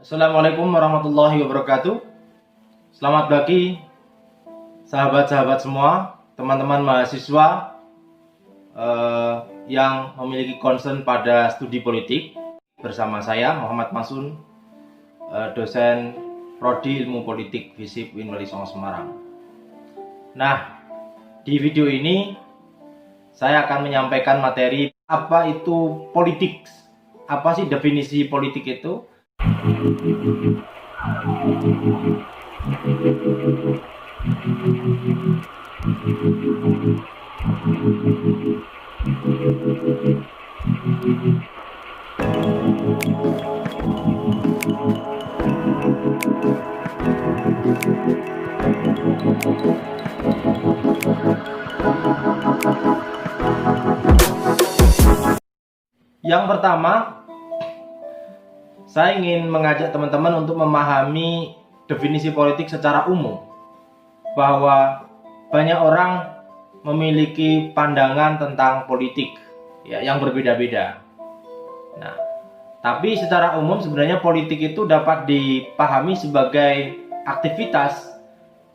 Assalamualaikum warahmatullahi wabarakatuh. Selamat pagi, sahabat-sahabat semua, teman-teman mahasiswa yang memiliki concern pada studi politik. Bersama saya Muhammad Masun, dosen Prodi Ilmu Politik FISIP UIN Songo Semarang. Nah, di video ini saya akan menyampaikan materi apa itu politik. Apa sih definisi politik itu? Yang pertama, saya ingin mengajak teman-teman untuk memahami definisi politik secara umum, bahwa banyak orang memiliki pandangan tentang politik ya, yang berbeda-beda. Nah, tapi secara umum sebenarnya politik itu dapat dipahami sebagai aktivitas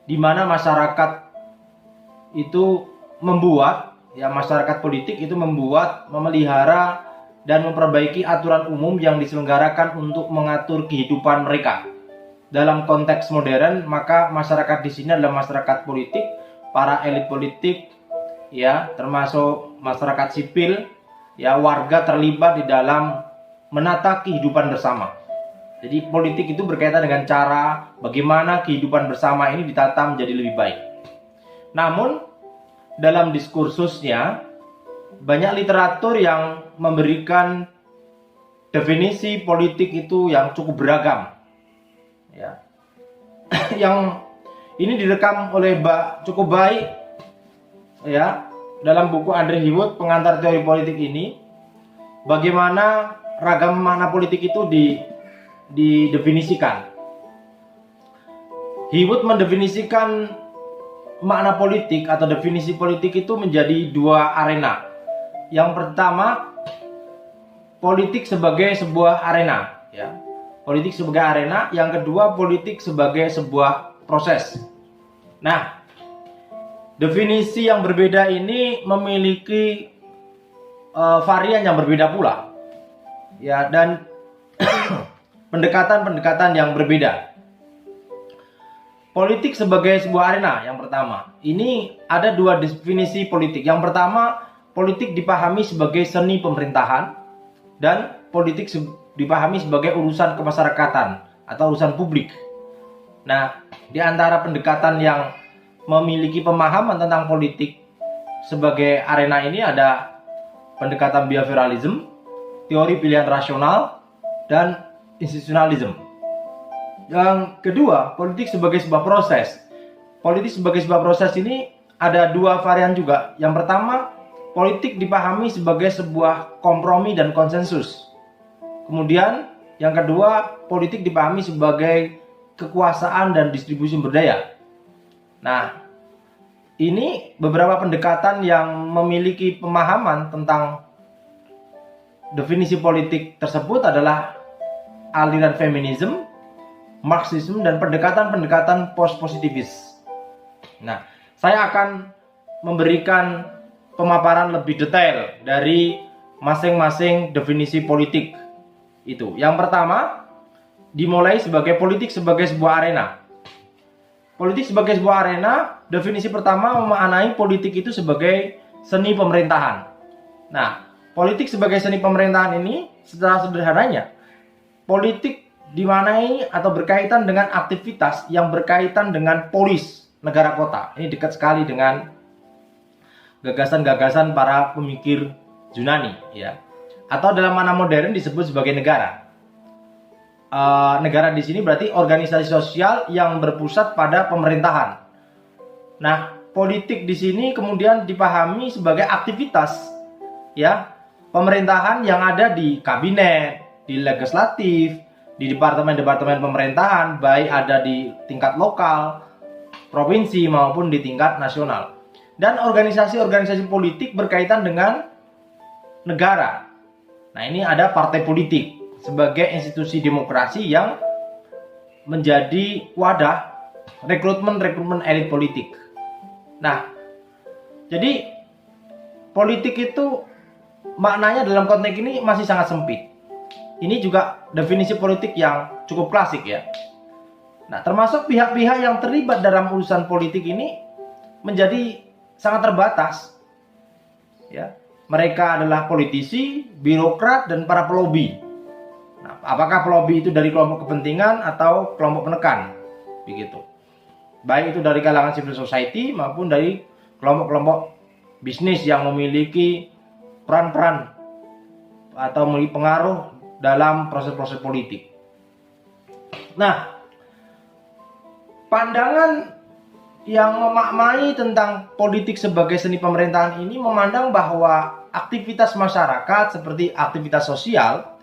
di mana masyarakat itu membuat, ya masyarakat politik itu membuat, memelihara dan memperbaiki aturan umum yang diselenggarakan untuk mengatur kehidupan mereka. Dalam konteks modern, maka masyarakat di sini adalah masyarakat politik, para elit politik, ya, termasuk masyarakat sipil, ya, warga terlibat di dalam menata kehidupan bersama. Jadi politik itu berkaitan dengan cara bagaimana kehidupan bersama ini ditata menjadi lebih baik. Namun, dalam diskursusnya, banyak literatur yang memberikan definisi politik itu yang cukup beragam, ya. Yang ini direkam oleh cukup baik, ya, dalam buku Andre Hewitt Pengantar Teori Politik ini, bagaimana ragam makna politik itu didefinisikan. Hewitt mendefinisikan makna politik atau definisi politik itu menjadi dua arena. Yang pertama, politik sebagai sebuah arena, ya. Politik sebagai arena. Yang kedua, politik sebagai sebuah proses. Nah, definisi yang berbeda ini memiliki varian yang berbeda pula, ya, dan pendekatan-pendekatan yang berbeda. Politik sebagai sebuah arena, yang pertama, ini ada dua definisi politik. Yang pertama, politik dipahami sebagai seni pemerintahan, dan politik dipahami sebagai urusan kemasyarakatan atau urusan publik. Nah, di antara pendekatan yang memiliki pemahaman tentang politik sebagai arena ini ada pendekatan behavioralism, teori pilihan rasional, dan institusionalisme. Yang kedua, politik sebagai sebuah proses. Politik sebagai sebuah proses ini ada dua varian juga. Yang pertama, politik dipahami sebagai sebuah kompromi dan konsensus. Kemudian yang kedua, politik dipahami sebagai kekuasaan dan distribusi sumber daya. Nah, ini beberapa pendekatan yang memiliki pemahaman tentang definisi politik tersebut adalah aliran feminisme, Marxisme, dan pendekatan-pendekatan post-positivis. Nah, saya akan memberikan pemaparan lebih detail dari masing-masing definisi politik itu. Yang pertama, dimulai sebagai politik sebagai sebuah arena. Politik sebagai sebuah arena, definisi pertama memaknai politik itu sebagai seni pemerintahan. Nah, politik sebagai seni pemerintahan ini secara sederhananya, politik dimaknai atau berkaitan dengan aktivitas yang berkaitan dengan polis negara kota. Ini dekat sekali dengan gagasan-gagasan para pemikir Yunani, ya. Atau dalam makna modern disebut sebagai negara. Negara di sini berarti organisasi sosial yang berpusat pada pemerintahan. Nah, politik di sini kemudian dipahami sebagai aktivitas, ya, pemerintahan yang ada di kabinet, di legislatif, di departemen-departemen pemerintahan, baik ada di tingkat lokal, provinsi maupun di tingkat nasional. Dan organisasi-organisasi politik berkaitan dengan negara. Nah, ini ada partai politik sebagai institusi demokrasi yang menjadi wadah rekrutmen elit politik. Nah, jadi politik itu maknanya dalam konteks ini masih sangat sempit. Ini juga definisi politik yang cukup klasik ya. Nah, termasuk pihak-pihak yang terlibat dalam urusan politik ini menjadi sangat terbatas. Ya, mereka adalah politisi, birokrat, dan para pelobi. Nah, apakah pelobi itu dari kelompok kepentingan atau kelompok penekan? Begitu. Baik itu dari kalangan civil society maupun dari kelompok-kelompok bisnis yang memiliki peran-peran atau memiliki pengaruh dalam proses-proses politik. Nah, pandangan yang memaknai tentang politik sebagai seni pemerintahan ini memandang bahwa aktivitas masyarakat seperti aktivitas sosial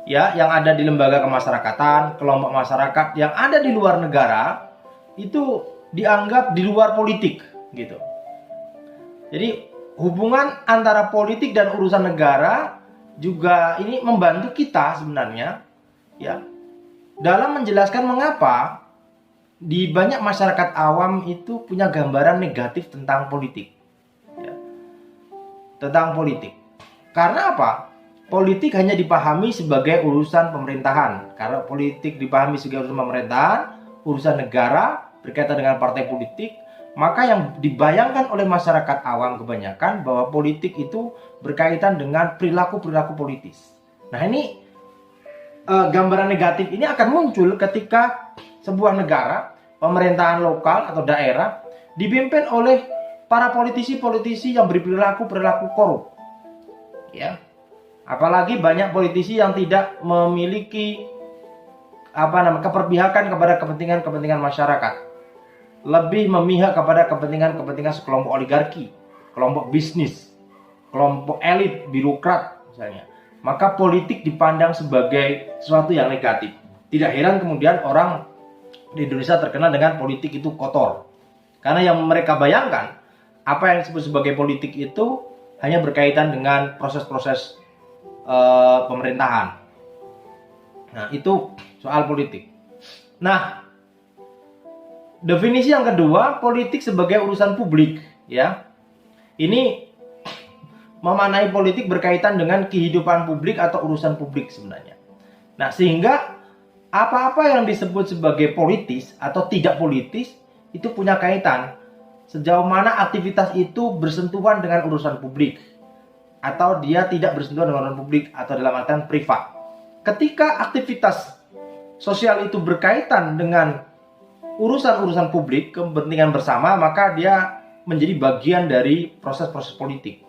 ya yang ada di lembaga kemasyarakatan, kelompok masyarakat yang ada di luar negara itu dianggap di luar politik gitu. Jadi hubungan antara politik dan urusan negara juga ini membantu kita sebenarnya ya dalam menjelaskan mengapa di banyak masyarakat awam itu punya gambaran negatif tentang politik ya. Tentang politik karena apa? Politik hanya dipahami sebagai urusan pemerintahan. Karena politik dipahami sebagai urusan pemerintahan, urusan negara berkaitan dengan partai politik, maka yang dibayangkan oleh masyarakat awam kebanyakan bahwa politik itu berkaitan dengan perilaku-perilaku politis. Nah, ini gambaran negatif ini akan muncul ketika sebuah negara, pemerintahan lokal atau daerah dipimpin oleh para politisi-politisi yang berperilaku-perilaku korup. Ya. Apalagi banyak politisi yang tidak memiliki keperpihakan kepada kepentingan-kepentingan masyarakat. Lebih memihak kepada kepentingan-kepentingan sekelompok oligarki, kelompok bisnis, kelompok elit, birokrat misalnya. Maka politik dipandang sebagai sesuatu yang negatif. Tidak heran kemudian orang di Indonesia terkenal dengan politik itu kotor. Karena yang mereka bayangkan, apa yang disebut sebagai politik itu hanya berkaitan dengan proses-proses pemerintahan. Nah, itu soal politik. Nah, definisi yang kedua, politik sebagai urusan publik, ya. Ini memaknai politik berkaitan dengan kehidupan publik atau urusan publik sebenarnya. Nah, sehingga apa-apa yang disebut sebagai politis atau tidak politis itu punya kaitan sejauh mana aktivitas itu bersentuhan dengan urusan publik atau dia tidak bersentuhan dengan urusan publik atau dalam artian privat. Ketika aktivitas sosial itu berkaitan dengan urusan-urusan publik, kepentingan bersama, maka dia menjadi bagian dari proses-proses politik.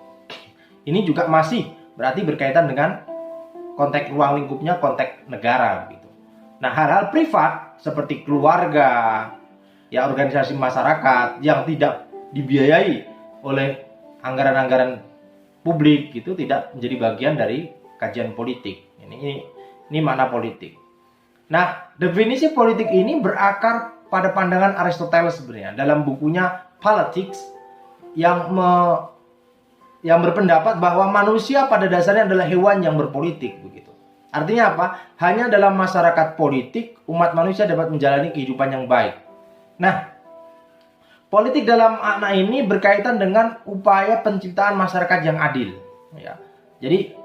Ini juga masih berarti berkaitan dengan konteks ruang lingkupnya, konteks negara gitu. Nah, hal-hal privat seperti keluarga, ya organisasi masyarakat yang tidak dibiayai oleh anggaran-anggaran publik gitu tidak menjadi bagian dari kajian politik. Ini makna politik. Nah, definisi politik ini berakar pada pandangan Aristoteles sebenarnya dalam bukunya Politics yang berpendapat bahwa manusia pada dasarnya adalah hewan yang berpolitik begitu. Artinya apa? Hanya dalam masyarakat politik umat manusia dapat menjalani kehidupan yang baik. Nah, politik dalam makna ini berkaitan dengan upaya penciptaan masyarakat yang adil. Ya. Jadi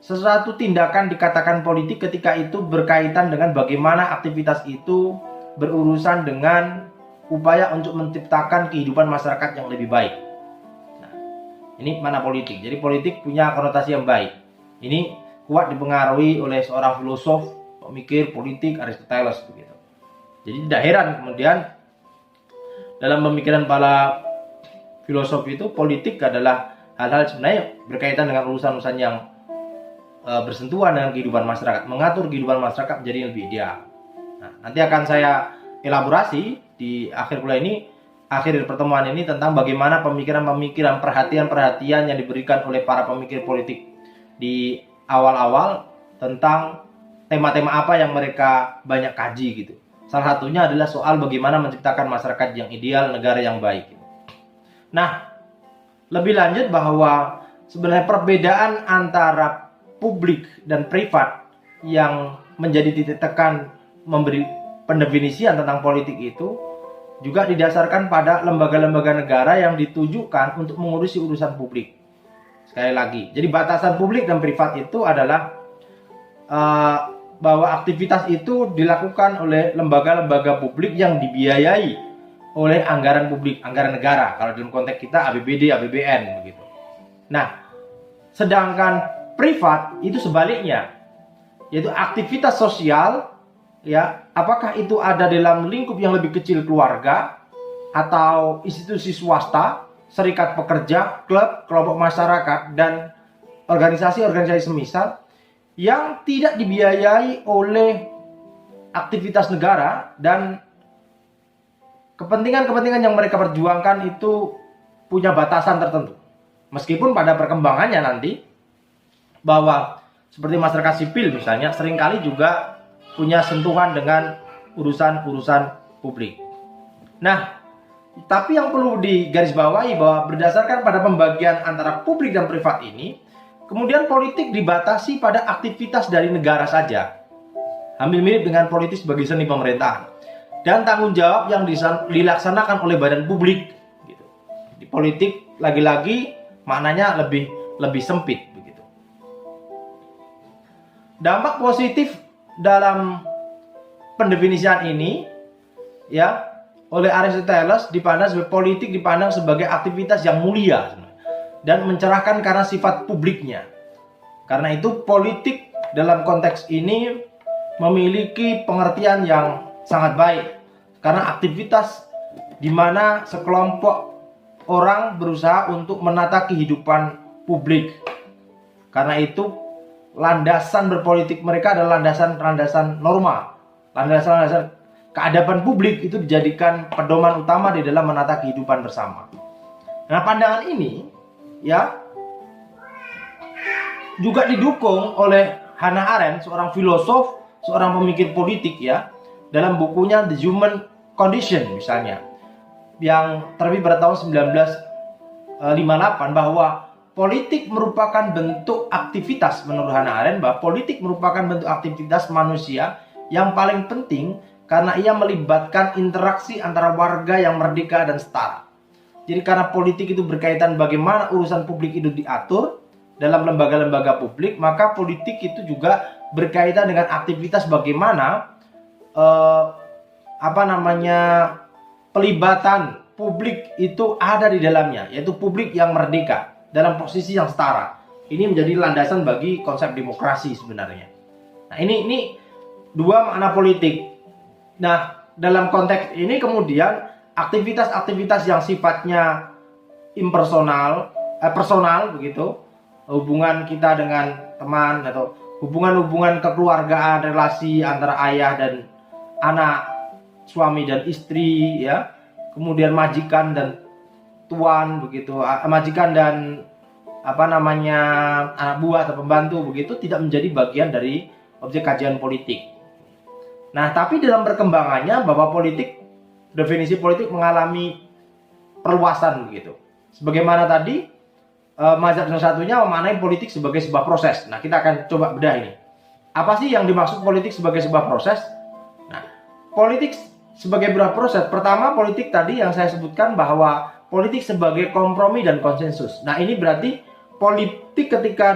sesuatu tindakan dikatakan politik ketika itu berkaitan dengan bagaimana aktivitas itu berurusan dengan upaya untuk menciptakan kehidupan masyarakat yang lebih baik. Nah, ini makna politik. Jadi politik punya konotasi yang baik. Ini kuat dipengaruhi oleh seorang filosof, pemikir politik Aristoteles begitu. Jadi tidak heran kemudian dalam pemikiran para filosof itu politik adalah hal-hal sebenarnya berkaitan dengan urusan-urusan yang bersentuhan dengan kehidupan masyarakat, mengatur kehidupan masyarakat menjadi lebih ideal. Nah, nanti akan saya elaborasi di akhir kuliah ini, akhir pertemuan ini tentang bagaimana pemikiran-pemikiran, perhatian-perhatian yang diberikan oleh para pemikir politik di awal-awal tentang tema-tema apa yang mereka banyak kaji gitu. Salah satunya adalah soal bagaimana menciptakan masyarakat yang ideal, negara yang baik. Nah, lebih lanjut bahwa sebenarnya perbedaan antara publik dan privat yang menjadi titik tekan memberi pendefinisian tentang politik itu juga didasarkan pada lembaga-lembaga negara yang ditujukan untuk mengurusi urusan publik. Sekali lagi, jadi batasan publik dan privat itu adalah bahwa aktivitas itu dilakukan oleh lembaga-lembaga publik yang dibiayai oleh anggaran publik, anggaran negara. Kalau dalam konteks kita APBD, APBN begitu. Nah, sedangkan privat itu sebaliknya, yaitu aktivitas sosial, ya, apakah itu ada dalam lingkup yang lebih kecil keluarga atau institusi swasta, serikat pekerja, klub, kelompok masyarakat, dan organisasi-organisasi semisal yang tidak dibiayai oleh aktivitas negara dan kepentingan-kepentingan yang mereka perjuangkan itu punya batasan tertentu. Meskipun pada perkembangannya nanti bahwa seperti masyarakat sipil misalnya seringkali juga punya sentuhan dengan urusan-urusan publik. Nah, tapi yang perlu digarisbawahi bahwa berdasarkan pada pembagian antara publik dan privat ini, kemudian politik dibatasi pada aktivitas dari negara saja. Hampir mirip dengan politik sebagai seni pemerintahan. Dan tanggung jawab yang dilaksanakan oleh badan publik. Gitu. Di politik lagi-lagi maknanya lebih sempit. Begitu. Dampak positif dalam pendefinisian ini, ya, oleh Aristoteles dipandang sebagai politik dipandang sebagai aktivitas yang mulia dan mencerahkan karena sifat publiknya. Karena itu politik dalam konteks ini memiliki pengertian yang sangat baik karena aktivitas di mana sekelompok orang berusaha untuk menata kehidupan publik. Karena itu landasan berpolitik mereka adalah landasan norma, landasan keadaban publik itu dijadikan pedoman utama di dalam menata kehidupan bersama. Nah, pandangan ini ya juga didukung oleh Hannah Arendt, seorang filosof, seorang pemikir politik ya, dalam bukunya The Human Condition misalnya, yang terbit pada tahun 1958, bahwa politik merupakan bentuk aktivitas, menurut Hannah Arendt, bahwa politik merupakan bentuk aktivitas manusia yang paling penting karena ia melibatkan interaksi antara warga yang merdeka dan setara. Jadi karena politik itu berkaitan bagaimana urusan publik itu diatur dalam lembaga-lembaga publik, maka politik itu juga berkaitan dengan aktivitas bagaimana pelibatan publik itu ada di dalamnya, yaitu publik yang merdeka dalam posisi yang setara. Ini menjadi landasan bagi konsep demokrasi sebenarnya. Nah, ini dua makna politik. Nah, dalam konteks ini kemudian aktivitas-aktivitas yang sifatnya impersonal, personal begitu, hubungan kita dengan teman atau hubungan-hubungan kekeluargaan, relasi antara ayah dan anak, suami dan istri, ya, kemudian majikan dan tuan begitu, majikan dan anak buah atau pembantu begitu, tidak menjadi bagian dari objek kajian politik. Nah, tapi dalam perkembangannya bahwa definisi politik mengalami perluasan begitu. Sebagaimana tadi mazhab yang satunya memaknai politik sebagai sebuah proses. Nah, kita akan coba bedah ini. Apa sih yang dimaksud politik sebagai sebuah proses? Nah, politik sebagai sebuah proses. Pertama, politik tadi yang saya sebutkan bahwa politik sebagai kompromi dan konsensus. Nah, ini berarti politik ketika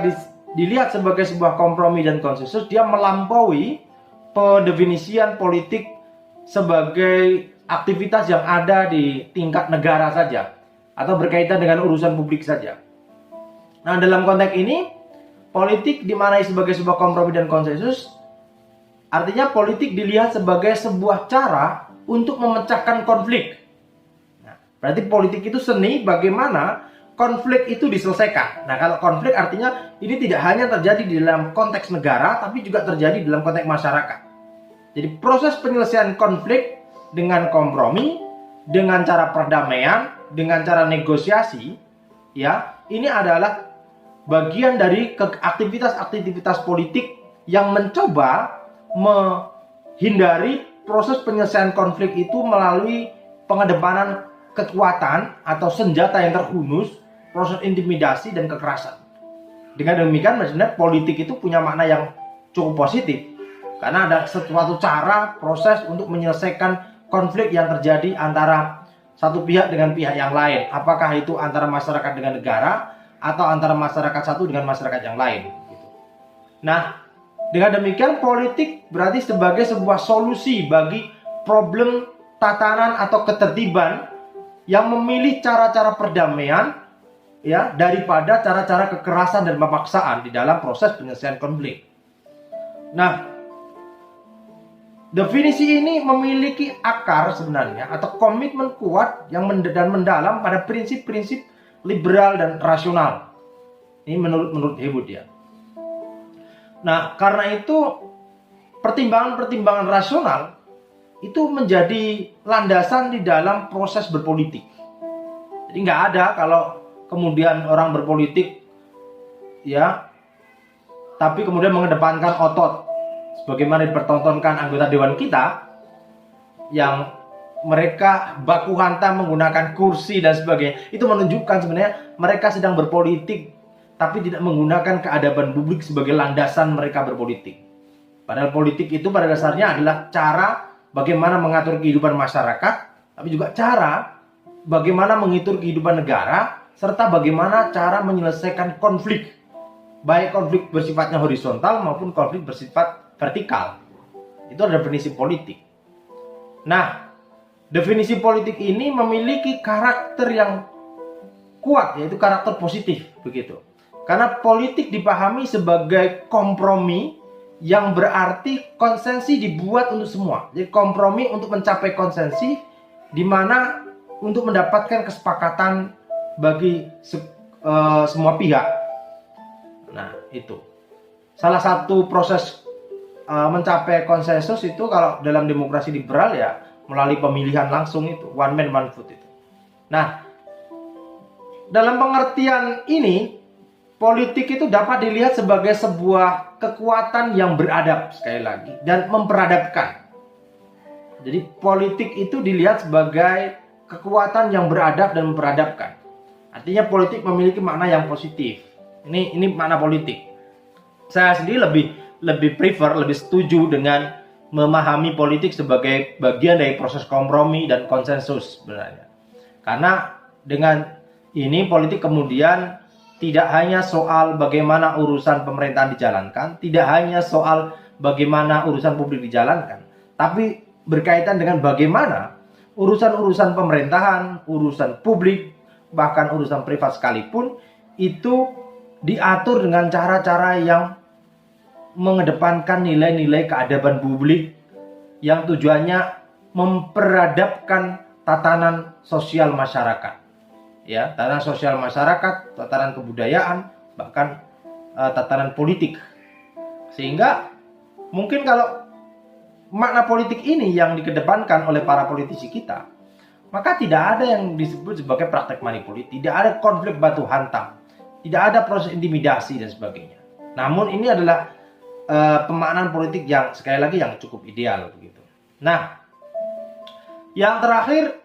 dilihat sebagai sebuah kompromi dan konsensus, dia melampaui pendefinisian politik sebagai aktivitas yang ada di tingkat negara saja atau berkaitan dengan urusan publik saja. Nah, dalam konteks ini politik dimaknai sebagai sebuah kompromi dan konsensus, artinya politik dilihat sebagai sebuah cara untuk memecahkan konflik. Nah, berarti politik itu seni bagaimana konflik itu diselesaikan. Nah, kalau konflik artinya ini tidak hanya terjadi di dalam konteks negara, tapi juga terjadi dalam konteks masyarakat. Jadi proses penyelesaian konflik dengan kompromi, dengan cara perdamaian, dengan cara negosiasi, ya, ini adalah bagian dari aktivitas-aktivitas politik yang mencoba menghindari proses penyelesaian konflik itu melalui pengedepanan kekuatan atau senjata yang terhunus, proses intimidasi dan kekerasan. Dengan demikian, maksudnya politik itu punya makna yang cukup positif. Karena ada suatu cara, proses untuk menyelesaikan konflik yang terjadi antara satu pihak dengan pihak yang lain. Apakah itu antara masyarakat dengan negara, atau antara masyarakat satu dengan masyarakat yang lain. Nah, dengan demikian politik berarti sebagai sebuah solusi bagi problem tatanan atau ketertiban yang memilih cara-cara perdamaian ya daripada cara-cara kekerasan dan pemaksaan di dalam proses penyelesaian konflik. Nah, definisi ini memiliki akar sebenarnya atau komitmen kuat yang dan mendalam pada prinsip-prinsip liberal dan rasional. Ini menurut Hebut ya. Nah, karena itu pertimbangan-pertimbangan rasional itu menjadi landasan di dalam proses berpolitik. Jadi nggak ada kalau kemudian orang berpolitik ya, tapi kemudian mengedepankan otot, sebagaimana dipertontonkan anggota dewan kita yang mereka baku hantam menggunakan kursi dan sebagainya. Itu menunjukkan sebenarnya mereka sedang berpolitik tapi tidak menggunakan keadaban publik sebagai landasan mereka berpolitik. Padahal politik itu pada dasarnya adalah cara bagaimana mengatur kehidupan masyarakat, tapi juga cara bagaimana mengatur kehidupan negara, serta bagaimana cara menyelesaikan konflik, baik konflik bersifatnya horizontal maupun konflik bersifat vertikal. Itu adalah definisi politik. Nah, definisi politik ini memiliki karakter yang kuat, yaitu karakter positif begitu. Karena politik dipahami sebagai kompromi yang berarti konsensi dibuat untuk semua. Jadi kompromi untuk mencapai konsensi di mana untuk mendapatkan kesepakatan bagi semua pihak. Nah, itu. Salah satu proses mencapai konsensus itu kalau dalam demokrasi liberal ya melalui pemilihan langsung itu, one man one vote itu. Nah, dalam pengertian ini politik itu dapat dilihat sebagai sebuah kekuatan yang beradab sekali lagi dan memperadabkan. Jadi politik itu dilihat sebagai kekuatan yang beradab dan memperadabkan. Artinya politik memiliki makna yang positif. Ini makna politik. Saya sendiri lebih prefer, lebih setuju dengan memahami politik sebagai bagian dari proses kompromi dan konsensus sebenarnya. Karena dengan ini politik kemudian tidak hanya soal bagaimana urusan pemerintahan dijalankan, tidak hanya soal bagaimana urusan publik dijalankan, tapi berkaitan dengan bagaimana urusan-urusan pemerintahan, urusan publik, bahkan urusan privat sekalipun itu diatur dengan cara-cara yang mengedepankan nilai-nilai keadaban publik yang tujuannya memperadabkan tatanan sosial masyarakat. Ya, tatanan sosial masyarakat, tatanan kebudayaan, bahkan tatanan politik. Sehingga mungkin kalau makna politik ini yang dikedepankan oleh para politisi kita, maka tidak ada yang disebut sebagai praktek manipulatif, tidak ada konflik batu hantam, tidak ada proses intimidasi dan sebagainya. Namun ini adalah pemaknaan politik yang sekali lagi yang cukup ideal begitu. Nah, yang terakhir,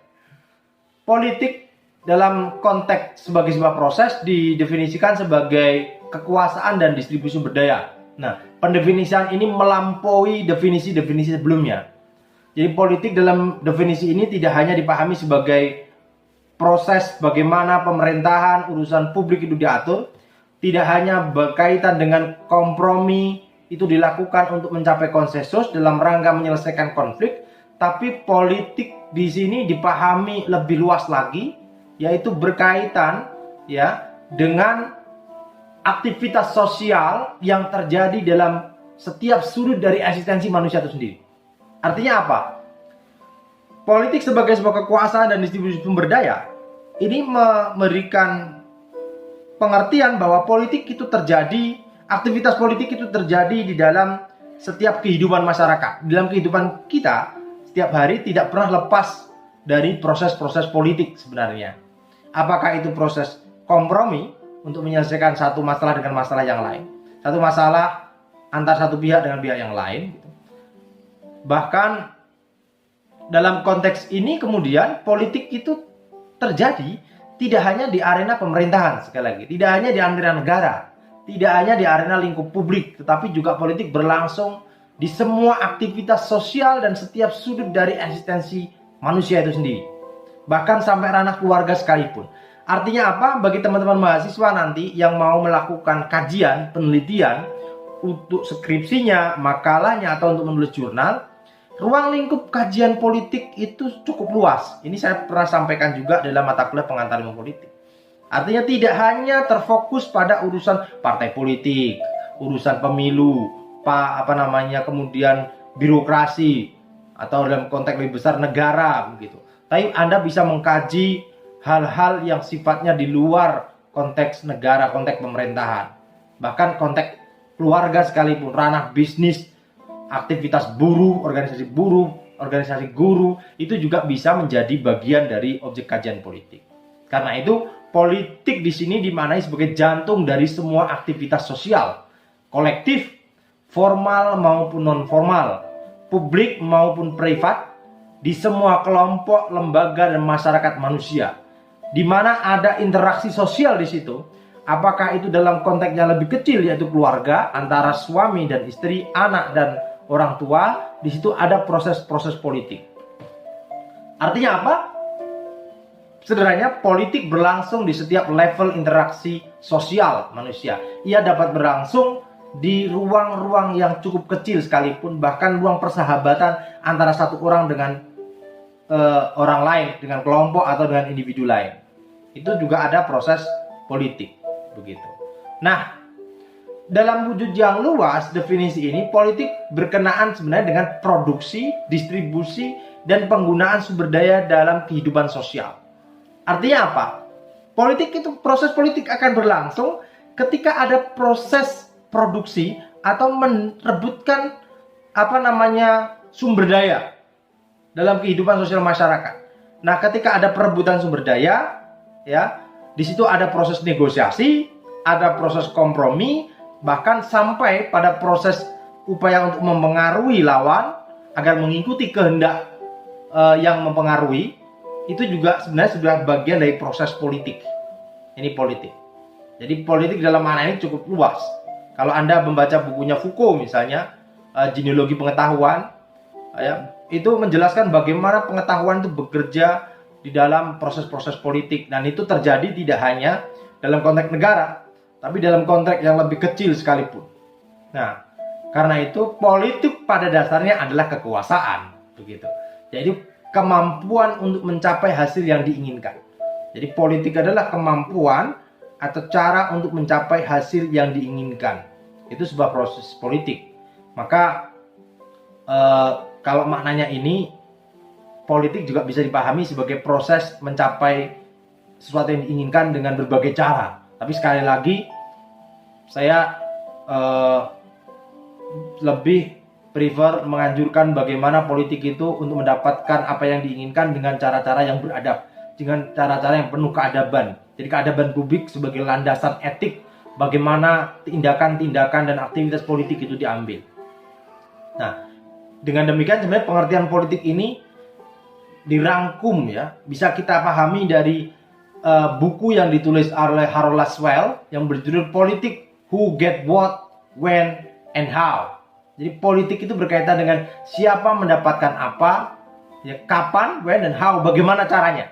politik dalam konteks sebagai sebuah proses didefinisikan sebagai kekuasaan dan distribusi sumber daya. Nah, pendefinisian ini melampaui definisi-definisi sebelumnya. Jadi politik dalam definisi ini tidak hanya dipahami sebagai proses bagaimana pemerintahan, urusan publik itu diatur, tidak hanya berkaitan dengan kompromi itu dilakukan untuk mencapai konsensus dalam rangka menyelesaikan konflik, tapi politik di sini dipahami lebih luas lagi, yaitu berkaitan ya dengan aktivitas sosial yang terjadi dalam setiap sudut dari eksistensi manusia itu sendiri. Artinya apa? Politik sebagai sebuah kekuasaan dan distribusi sumber daya ini memberikan pengertian bahwa politik itu terjadi, aktivitas politik itu terjadi di dalam setiap kehidupan masyarakat. Dalam kehidupan kita setiap hari tidak pernah lepas dari proses-proses politik sebenarnya. Apakah itu proses kompromi untuk menyelesaikan satu masalah dengan masalah yang lain, satu masalah antar satu pihak dengan pihak yang lain. Bahkan dalam konteks ini kemudian politik itu terjadi tidak hanya di arena pemerintahan, sekali lagi, tidak hanya di arena negara, tidak hanya di arena lingkup publik, tetapi juga politik berlangsung di semua aktivitas sosial dan setiap sudut dari eksistensi manusia itu sendiri. Bahkan sampai ranah keluarga sekalipun. Artinya apa? Bagi teman-teman mahasiswa nanti yang mau melakukan kajian, penelitian untuk skripsinya, makalahnya, atau untuk menulis jurnal, ruang lingkup kajian politik itu cukup luas. Ini saya pernah sampaikan juga dalam mata kuliah pengantar ilmu politik. Artinya tidak hanya terfokus pada urusan partai politik, urusan pemilu, kemudian birokrasi, atau dalam konteks lebih besar negara begitu. Tapi Anda bisa mengkaji hal-hal yang sifatnya di luar konteks negara, konteks pemerintahan. Bahkan konteks keluarga sekalipun, ranah bisnis, aktivitas buruh, organisasi guru, itu juga bisa menjadi bagian dari objek kajian politik. Karena itu, politik di sini dimaknai sebagai jantung dari semua aktivitas sosial, kolektif, formal maupun non-formal, publik maupun privat, di semua kelompok, lembaga, dan masyarakat manusia, di mana ada interaksi sosial di situ. Apakah itu dalam konteks yang lebih kecil, yaitu keluarga, antara suami dan istri, anak dan orang tua, di situ ada proses-proses politik. Artinya apa? Sederhananya, politik berlangsung di setiap level interaksi sosial manusia. Ia dapat berlangsung di ruang-ruang yang cukup kecil sekalipun, bahkan ruang persahabatan antara satu orang dengan orang lain, dengan kelompok atau dengan individu lain. Itu juga ada proses politik, begitu. Nah, dalam wujud yang luas definisi ini, politik berkenaan sebenarnya dengan produksi, distribusi, dan penggunaan sumber daya dalam kehidupan sosial. Artinya apa? Proses politik akan berlangsung ketika ada proses produksi atau merebutkan sumber daya dalam kehidupan sosial masyarakat. Nah, ketika ada perebutan sumber daya, ya, di situ ada proses negosiasi, ada proses kompromi, bahkan sampai pada proses upaya untuk mempengaruhi lawan agar mengikuti kehendak yang mempengaruhi. Itu juga sebenarnya sudah bagian dari proses politik. Ini politik. Jadi politik dalam makna ini cukup luas. Kalau Anda membaca bukunya Foucault misalnya, genealogi pengetahuan, ya, itu menjelaskan bagaimana pengetahuan itu bekerja di dalam proses-proses politik. Dan itu terjadi tidak hanya dalam konteks negara, tapi dalam konteks yang lebih kecil sekalipun. Nah, karena itu politik pada dasarnya adalah kekuasaan, begitu. Jadi kemampuan untuk mencapai hasil yang diinginkan. Jadi politik adalah kemampuan atau cara untuk mencapai hasil yang diinginkan. Itu sebuah proses politik. Maka kalau maknanya ini, politik juga bisa dipahami sebagai proses mencapai sesuatu yang diinginkan dengan berbagai cara. Tapi sekali lagi, saya lebih prefer menganjurkan bagaimana politik itu untuk mendapatkan apa yang diinginkan dengan cara-cara yang beradab, dengan cara-cara yang penuh keadaban. Jadi keadaban publik sebagai landasan etik bagaimana tindakan-tindakan dan aktivitas politik itu diambil. Nah, dengan demikian sebenarnya pengertian politik ini dirangkum, ya, bisa kita pahami dari buku yang ditulis oleh Harold Laswell yang berjudul Politik, Who Get What, When, and How. Jadi politik itu berkaitan dengan siapa mendapatkan apa, ya, kapan, when, dan how, bagaimana caranya.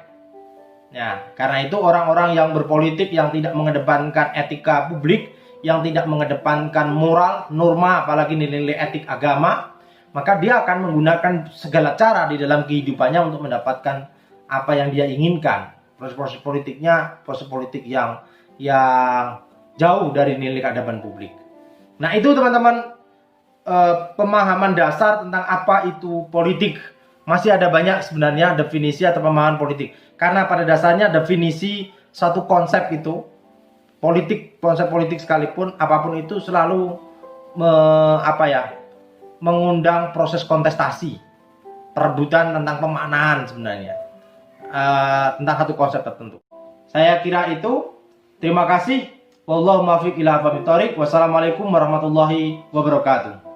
Nah, karena itu orang-orang yang berpolitik yang tidak mengedepankan etika publik, yang tidak mengedepankan moral, norma, apalagi nilai-nilai etik agama, maka dia akan menggunakan segala cara di dalam kehidupannya untuk mendapatkan apa yang dia inginkan. Proses politiknya, proses politik yang jauh dari nilai keadaban publik. Nah, itu teman-teman, pemahaman dasar tentang apa itu politik. Masih ada banyak sebenarnya definisi atau pemahaman politik, karena pada dasarnya definisi satu konsep itu politik, konsep politik sekalipun apapun itu selalu mengundang proses kontestasi, perebutan tentang pemaknaan sebenarnya tentang satu konsep tertentu. Saya kira itu. Terima kasih. Wallahu muwaffiq ila aqwamit thoriq. Wassalamualaikum warahmatullahi wabarakatuh.